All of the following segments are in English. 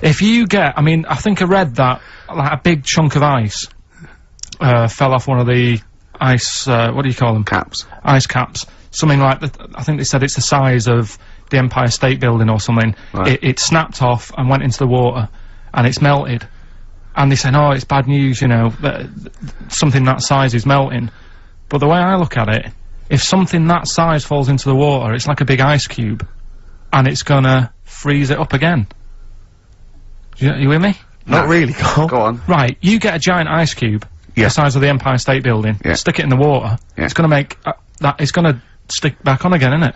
If you get, I mean, I think I read that, like, a big chunk of ice, fell off one of the ice, what do you call them? Caps. Ice caps. Something like I think they said it's the size of the Empire State Building or something. Right. It snapped off and went into the water, and it's melted. And they said, oh, it's bad news, you know, that something that size is melting. But the way I look at it, if something that size falls into the water, it's like a big ice cube, and it's gonna freeze it up again. You with me? Not really, Carl. Go on. Right, you get a giant ice cube, the size of the Empire State Building, stick it in the water, it's gonna make, it's gonna stick back on again, isn't it?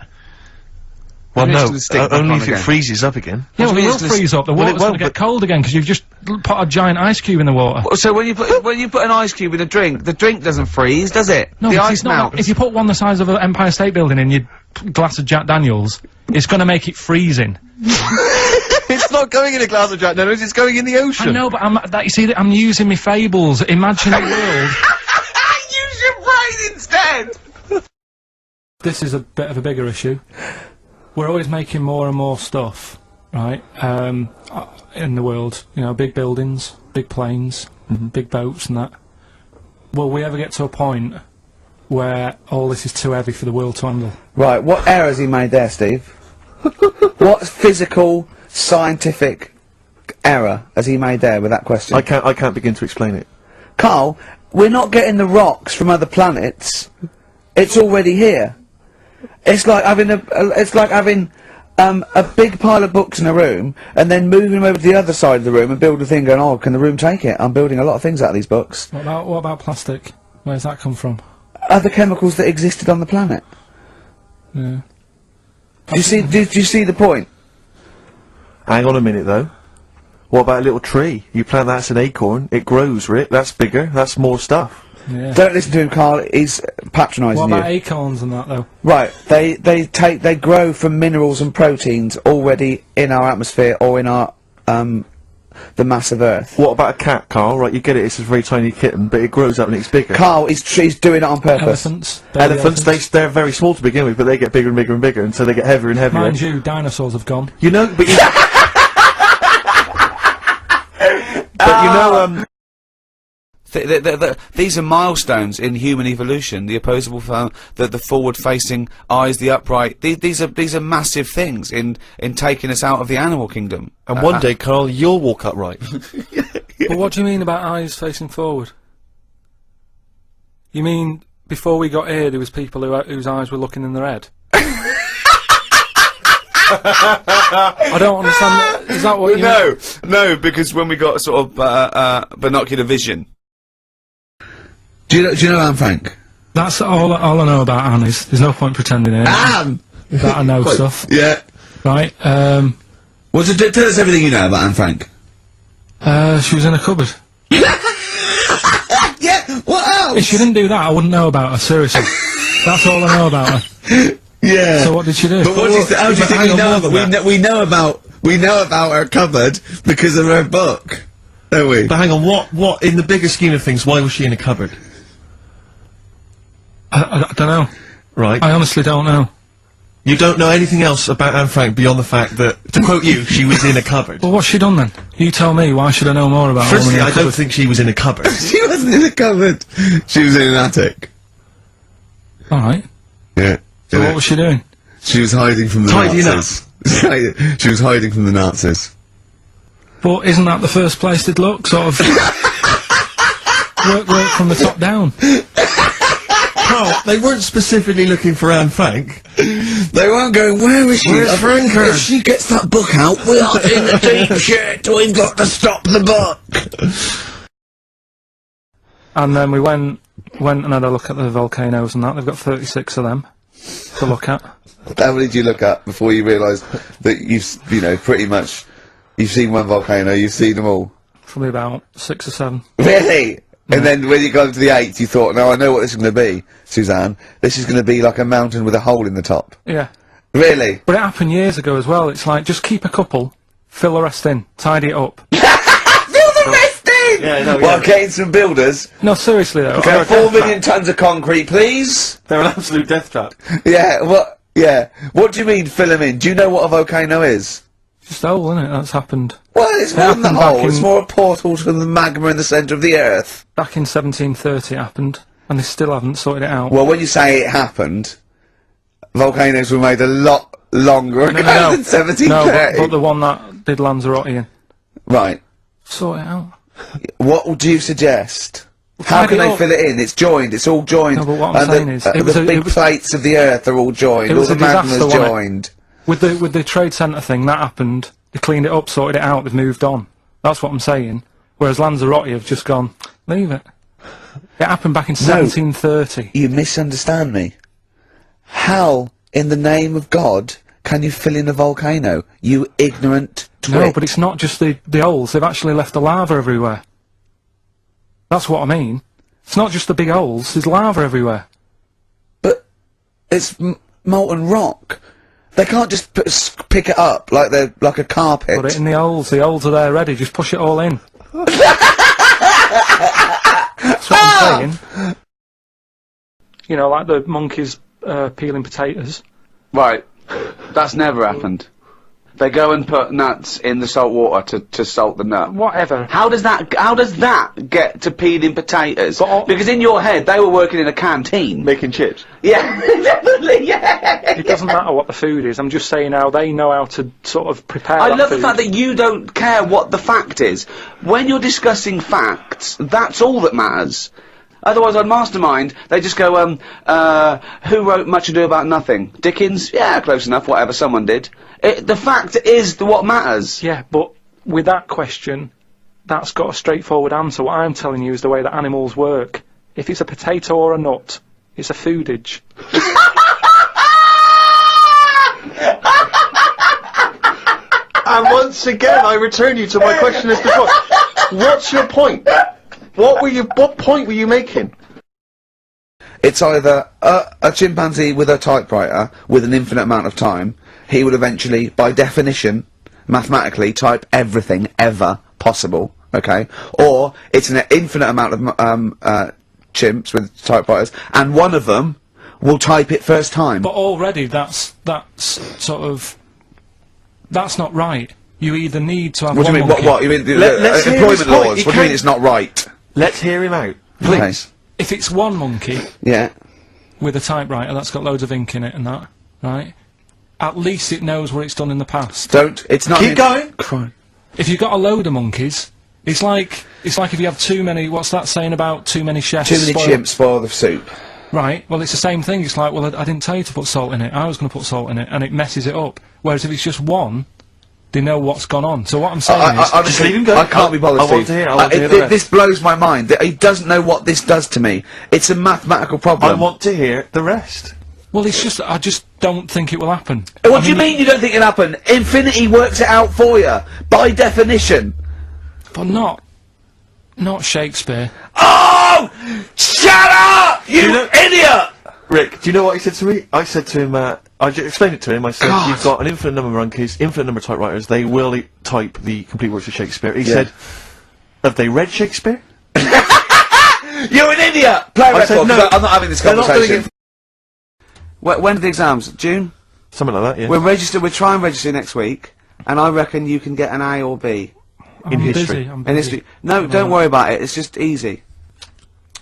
Well, no, only if it freezes up again. Yeah, well, it will freeze up, the water's gonna get cold again, because you've just put a giant ice cube in the water. So when you put an ice cube in a drink, the drink doesn't freeze, does it? No, the ice melts. If you put one the size of an Empire State Building in your glass of Jack Daniels, it's gonna make it freezing. It's not going in a glass of Jack Daniels, it's going in the ocean. I know, but you see, I'm using my fables, imaginary world. Use your brain instead! This is a bit of a bigger issue. We're always making more and more stuff, right, in the world. You know, big buildings, big planes, big boats and that. Will we ever get to a point where all this is too heavy for the world to handle? Right, what error has he made there, Steve? What physical, scientific error has he made there with that question? I can't begin to explain it. Carl, we're not getting the rocks from other planets. It's already here. It's like having a big pile of books in a room and then moving them over to the other side of the room and build a thing going, oh, can the room take it? I'm building a lot of things out of these books. What about plastic? Where's that come from? Other chemicals that existed on the planet. Yeah. Do you see the point? Hang on a minute, though. What about a little tree? You plant that as an acorn, it grows, Rick. That's bigger, that's more stuff. Yeah. Don't listen to him, Carl. He's patronising you. What about acorns and that, though? Right, they grow from minerals and proteins already in our atmosphere or in our, the mass of Earth. What about a cat, Carl? Right, you get it, it's a very tiny kitten, but it grows up and it's bigger. Carl, he's doing it on purpose. Elephants, they're very small to begin with, but they get bigger and bigger and bigger, and so they get heavier and heavier. Mind you, dinosaurs have gone. You know, but you... but you know, these are milestones in human evolution. The opposable, the forward-facing eyes, the upright. These are massive things in taking us out of the animal kingdom. And one day, Carl, you'll walk upright. But what do you mean about eyes facing forward? You mean before we got here, there was people whose eyes were looking in their head? I don't understand. Is that what you mean? No, because when we got sort of binocular vision. Do you know Anne Frank? That's all I know about Anne is. There's no point pretending here. Anne! That I know stuff. Yeah. Right, tell us everything you know about Anne Frank. She was in a cupboard. Yeah, what else? If she didn't do that, I wouldn't know about her, seriously. That's all I know about her. Yeah. So what did she do? But how do you think we know about her cupboard because of her book, don't we? But hang on, what, in the bigger scheme of things, why was she in a cupboard? I don't know. Right. I honestly don't know. You don't know anything else about Anne Frank beyond the fact that, to quote you, she was in a cupboard. Well, what's she done then? You tell me, why should I know more about her? Firstly, I don't think she was in a cupboard. She wasn't in a cupboard. She was in an attic. Alright. Yeah. So what was she doing? She was hiding from the Nazis. She was hiding from the Nazis. But isn't that the first place they'd look? Sort of... work from the top down. Carl, they weren't specifically looking for Anne Frank. They weren't going, where is she? Where's Franker? If she gets that book out, we are in the deep shit. We've got to stop the book. And then we went and had a look at the volcanoes and that. They've got 36 of them to look at. How many did you look at before you realised that pretty much, you've seen one volcano, you've seen them all? Probably about 6 or 7. Really? Yeah. And then when you got to the 8th, you thought, no, I know what this is going to be, Suzanne. This is going to be like a mountain with a hole in the top. Yeah. Really? But it happened years ago as well. It's like, just keep a couple, fill the rest in, tidy it up. Fill the rest in! Yeah, no, well, getting some builders. No, seriously though. Okay, 4 million tons of concrete, please. They're an absolute death trap. Yeah, what do you mean, fill them in? Do you know what a volcano is? Just a hole, isn't it? That's happened. Well, it's more than the happened back hole. It's in- more a portal to the magma in the centre of the Earth. Back in 1730 it happened, and they still haven't sorted it out. Well, when you say it happened, volcanoes were made a lot longer ago No, than 1730. but the one that did Lanzarote, Right. sort it out. What would you suggest? How tidy can they up. fill it in? It's joined. It's all joined. No, but what I'm saying is, it was the a- big it was- plates of the Earth are all joined. It All was the a disaster, magma's wasn't it? joined. With the trade centre thing, that happened. They cleaned it up, sorted it out, they've moved on. That's what I'm saying. Whereas Lanzarote have just gone, leave it. It happened back in 1730. You misunderstand me. How, in the name of God, can you fill in a volcano? You ignorant twit. No, but it's not just the holes, they've actually left the lava everywhere. That's what I mean. It's not just the big holes, there's lava everywhere. But it's molten rock. They can't just pick it up like they're like a carpet. Put it in the holes are there ready, just push it all in. That's what I'm saying. You know, like the monkeys peeling potatoes. Right. That's never happened. They go and put nuts in the salt water to salt the nut. Whatever. How does that get to peeling potatoes? But Because in your head, they were working in a canteen. Making chips. Yeah, definitely, yeah. It doesn't matter what the food is, I'm just saying how they know how to sort of prepare I that love food. the fact that you don't care what the fact is. When you're discussing facts, that's all that matters. Otherwise, on Mastermind, they just go, who wrote Much Ado About Nothing? Dickens? Yeah, close enough, whatever, someone did. The fact is what matters. Yeah, but with that question, that's got a straightforward answer. What I'm telling you is the way that animals work. If it's a potato or a nut, it's a foodage. And once again, I return you to my question as before. What's your point? What point were you making? It's either a chimpanzee with a typewriter with an infinite amount of time. He would eventually, by definition, mathematically, type everything ever possible. Okay, or it's an infinite amount of chimps with typewriters, and one of them will type it first time. But already that's sort of... That's not right. You either need to have What do one you mean? monkey. What? You mean let's hear his employment point. laws? He What do you mean can't- it's not right? Let's hear him out, Okay. please. If it's one monkey Yeah. with a typewriter that's got loads of ink in it and that, right? At least it knows what it's done in the past. Don't. It's not. Keep going. Fine. If you've got a load of monkeys, it's like if you have too many. What's that saying about too many chefs? Too many spoil- chimps spoil the soup. Right. Well, it's the same thing. It's like, well, I didn't tell you to put salt in it. I was going to put salt in it, and it messes it up. Whereas if it's just one, they know what's gone on. So what I'm saying is, Honestly, leave him go. I can't be bothered. I want Steve. to hear- I want to hear the rest. This blows my mind. That he doesn't know what this does to me. It's a mathematical I problem. want to hear the rest. well, it's just I just don't think it will happen. What I do you mean you don't think it'll happen? Infinity works it out for you by definition. But not Shakespeare. Oh! Shut up, you idiot! Rick, do you know what he said to me? I said to him, I explained it to him, I said, God. you've got an infinite number of monkeys, infinite number of typewriters, they will type the complete works of Shakespeare. He said, have they read Shakespeare? You're an idiot! Play a I said, record, 'cause no, I'm not having this they're not doing conversation. When are the exams? June? Something like that, yeah. We'll try and register next week, and I reckon you can get an A or B. I'm history. busy. I'm In busy. history. No, don't worry about it, it's just easy.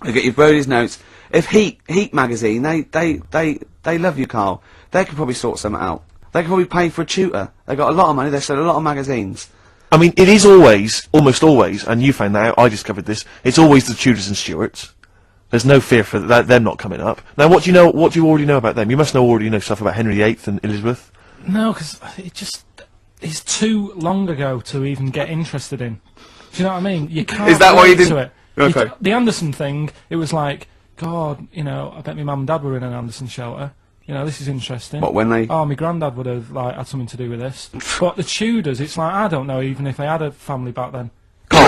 You get your Brody's notes. If Heat magazine, they love you, Karl. They could probably sort something out. They could probably pay for a tutor. They got a lot of money, they sell a lot of magazines. I mean, it is always, almost always, and you found that out, I discovered this, it's always the Tudors and Stuarts. There's no fear for them not coming up. Now, what do you already know about them? You must already know stuff about Henry VIII and Elizabeth. No, because it's too long ago to even get interested in. Do you know what I mean? You can't. Is that why you relate to didn't- it. Okay. The Anderson thing, it was like, God, you know, I bet my mum and dad were in an Anderson shelter. You know, this is interesting. What, when they... Oh, my granddad would have like had something to do with this. But the Tudors, it's like I don't know even if they had a family back then. Play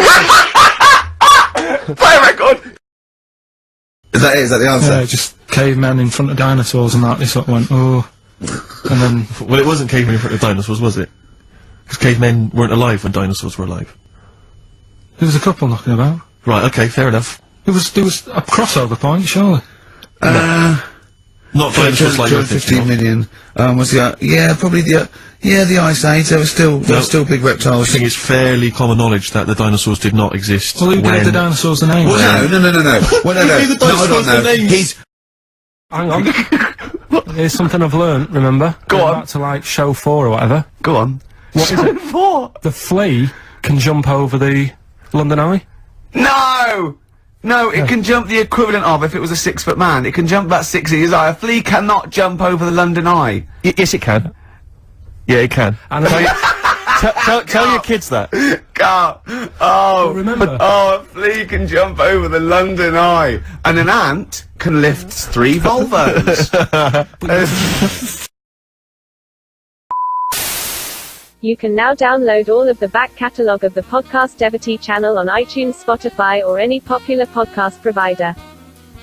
a record! Is that the answer? Yeah, just cavemen in front of dinosaurs and that. They sort of went, oh, and then Well, it wasn't cavemen in front of dinosaurs, was it? Because cavemen weren't alive when dinosaurs were alive. there was a couple knocking about. Right, okay, fair enough. There was a crossover point, surely. Not dinosaurs like you're thinking 15 of. million. Was the probably the Ice Age. There were still big reptiles. I think it's fairly common knowledge that the dinosaurs did not exist. Well, who gave the dinosaurs the name? Well, no. Well, no. Who gave the dinosaurs No, the names? He's Hang on. Here's something I've learnt, remember? Go on. Back to, like, show 4 or whatever. Go on. What is it? What? The flea can jump over the London Eye? No! No, it can jump the equivalent of if it was a 6-foot man. It can jump about 6 inches high. A flea cannot jump over the London Eye. Yes, it can. Yeah, it can. And Tell your kids that. Carl. Oh, remember. Oh, a flea can jump over the London Eye. And an ant can lift 3 Volvos. You can now download all of the back catalogue of the Podcast Devotee channel on iTunes, Spotify, or any popular podcast provider.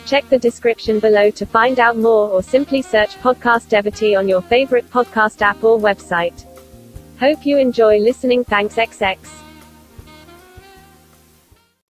Check the description below to find out more, or simply search Podcast Devotee on your favorite podcast app or website. Hope you enjoy listening. Thanks XX.